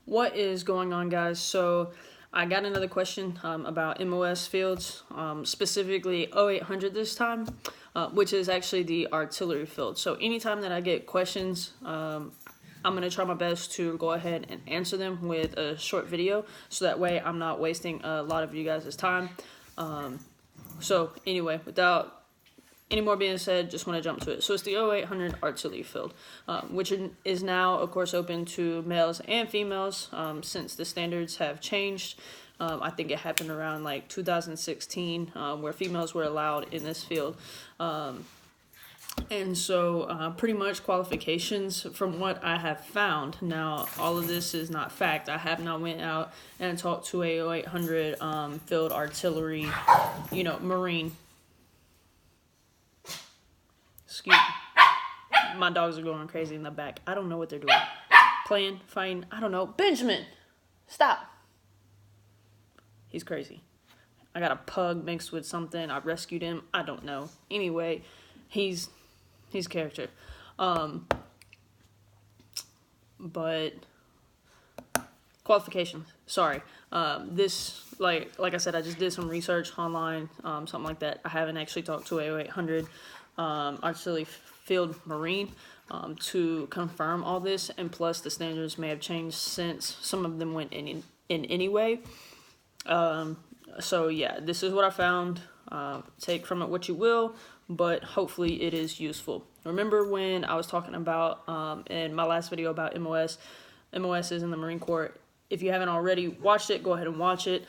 What is going on, guys? So I got another question about MOS fields, specifically 0800 this time, which is actually the artillery field. So anytime that I get questions, I'm going to try my best to go ahead and answer them with a short video, so that way I'm not wasting a lot of you guys' time. So anyway, without any more being said, just want to jump to it. So it's the 0800 artillery field, which is now, of course, open to males and females since the standards have changed. I think it happened around like 2016, where females were allowed in this field. And so pretty much qualifications from what I have found. Now, all of this is not fact. I have not went out and talked to a 0800 field artillery, Marine. Excuse me. My dogs are going crazy in the back. I don't know what they're doing. Playing, fighting, I don't know. Benjamin, stop. He's crazy. I got a pug mixed with something. I rescued him. I don't know. Anyway, he's character. But qualifications. Sorry. This, like I said, I just did some research online, something like that. I haven't actually talked to a 0800 artillery field Marine to confirm all this, and plus the standards may have changed since some of them went in anyway. So yeah, this is what I found. Take from it what you will, but hopefully it is useful. Remember when I was talking about in my last video about MOS is in the Marine Corps. If you haven't already watched it, go ahead and watch it.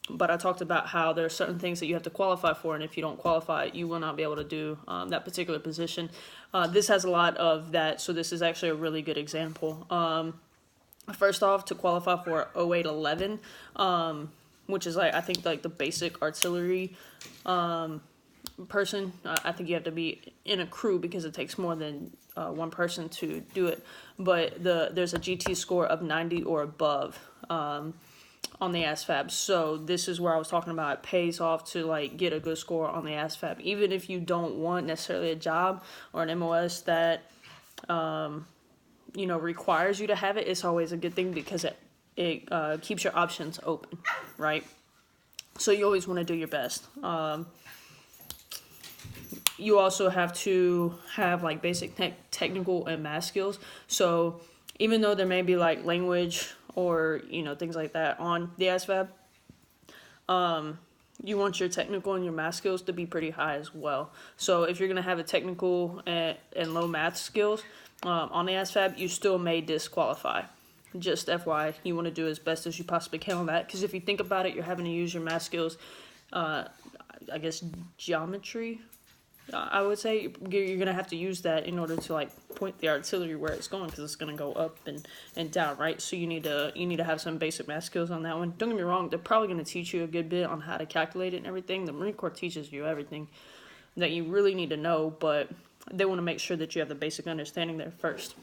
But I talked about how there are certain things that you have to qualify for, and if you don't qualify, you will not be able to do that particular position. This has a lot of that, so this is actually a really good example. First off, to qualify for 0811, which is I think the basic artillery person. I think you have to be in a crew because it takes more than one person to do it. But there's a GT score of 90 or above on the ASVAB. So this is where I was talking about it pays off to get a good score on the ASVAB, even if you don't want necessarily a job or an MOS that requires you to have it. It's always a good thing because it keeps your options open, right? So you always want to do your best. You also have to have basic technical and math skills. So even though there may be language or things like that on the ASVAB, you want your technical and your math skills to be pretty high as well. So if you're going to have a technical and low math skills on the ASVAB, you still may disqualify. Just FYI, you want to do as best as you possibly can on that, because if you think about it, you're having to use your math skills, I guess geometry, I would say. You're going to have to use that in order to point the artillery where it's going, because it's going to go up and down, right? So you need to have some basic math skills on that one. Don't get me wrong, they're probably going to teach you a good bit on how to calculate it and everything. The Marine Corps teaches you everything that you really need to know, but they want to make sure that you have the basic understanding there first.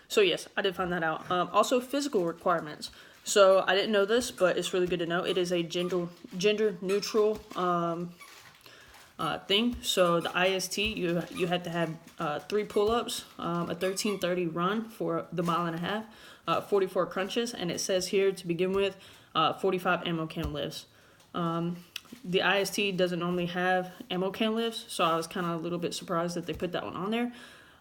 So yes, I did find that out. Also, physical requirements. So I didn't know this, but it's really good to know. It is a gender neutral thing. So the IST, you had to have 3 pull-ups, a 1330 run for the 1.5 miles, 44 crunches, and it says here to begin with 45 ammo can lifts. The IST doesn't normally have ammo can lifts, so I was kind of a little bit surprised that they put that one on there.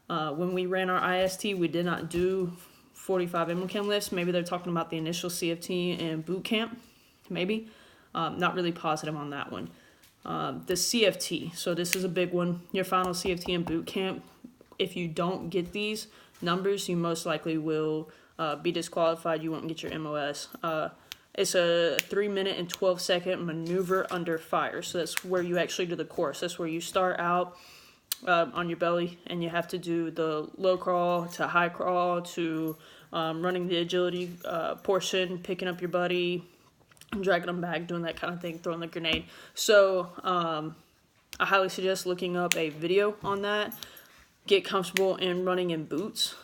When we ran our IST, we did not do 45 ammo can lifts. Maybe they're talking about the initial CFT and boot camp, maybe. Not really positive on that one. The CFT, so this is a big one. Your final CFT and boot camp, if you don't get these numbers, you most likely will be disqualified. You won't get your MOS. It's a 3-minute and 12-second maneuver under fire. So that's where you actually do the course. That's where you start out on your belly, and you have to do the low crawl to high crawl to running the agility portion, picking up your buddy, dragging them back, doing that kind of thing, throwing the grenade. So I highly suggest looking up a video on that. Get comfortable in running in boots.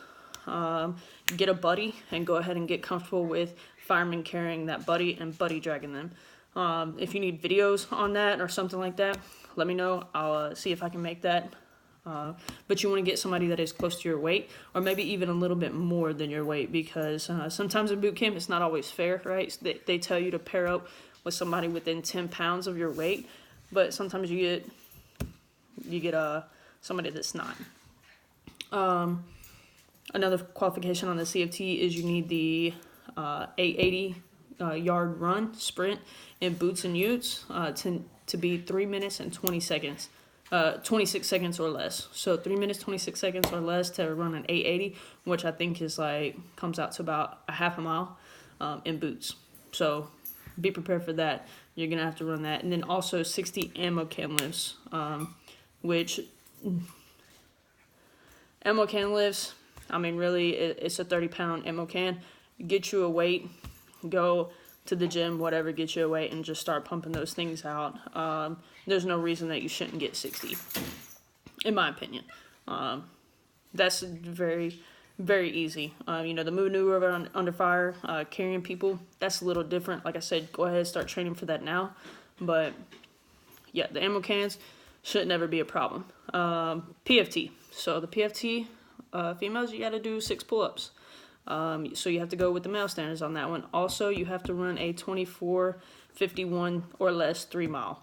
Get a buddy and go ahead and get comfortable with firemen carrying that buddy and buddy dragging them. If you need videos on that or something like that, let me know. I'll see if I can make that But you want to get somebody that is close to your weight, or maybe even a little bit more than your weight, because sometimes in boot camp it's not always fair, right? So they tell you to pair up with somebody within 10 pounds of your weight, but sometimes you get somebody that's not. Another qualification on the CFT is you need the 880 yard run sprint in boots and utes to be 3 minutes and 20 seconds. 26 seconds or less. So 3 minutes, 26 seconds or less to run an 880, which I think is comes out to about a half a mile in boots. So be prepared for that. You're going to have to run that. And then also 60 ammo can lifts, which ammo can lifts, I mean, really, it's a 30-pound ammo can. Get you a weight, go to the gym, whatever, get you a weight, and just start pumping those things out. There's no reason that you shouldn't get 60, in my opinion. That's very, very easy. The maneuver under fire, carrying people, that's a little different. Like I said, go ahead and start training for that now. But, yeah, the ammo cans should never be a problem. PFT. So the PFT, females, you got to do 6 pull-ups. So you have to go with the male standards on that one. Also, you have to run a 24:51 or less 3 mile.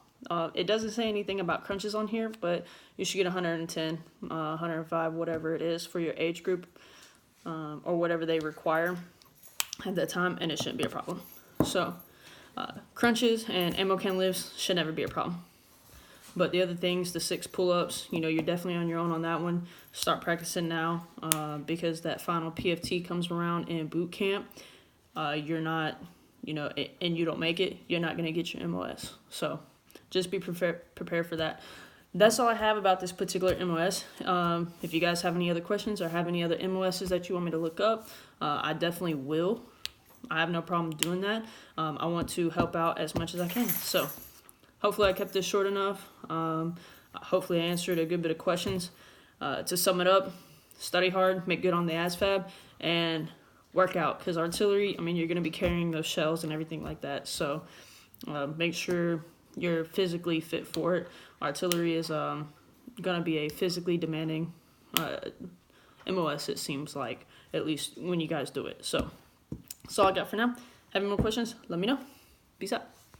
It doesn't say anything about crunches on here, but you should get 110, 105, whatever it is for your age group, or whatever they require at that time, and it shouldn't be a problem. So crunches and ammo can lifts should never be a problem. But the other things, the 6 pull-ups, you're definitely on your own on that one. Start practicing now, because that final PFT comes around in boot camp. You're not, and you don't make it, you're not going to get your MOS. So just be prepared for that. That's all I have about this particular MOS. If you guys have any other questions or have any other MOSs that you want me to look up, I definitely will. I have no problem doing that. I want to help out as much as I can. So hopefully I kept this short enough. Hopefully I answered a good bit of questions. To sum it up, study hard, make good on the ASVAB, and work out. Because artillery, you're going to be carrying those shells and everything like that. So make sure you're physically fit for it. Artillery is going to be a physically demanding MOS, it seems like, at least when you guys do it. So that's all I got for now. Have any more questions? Let me know. Peace out.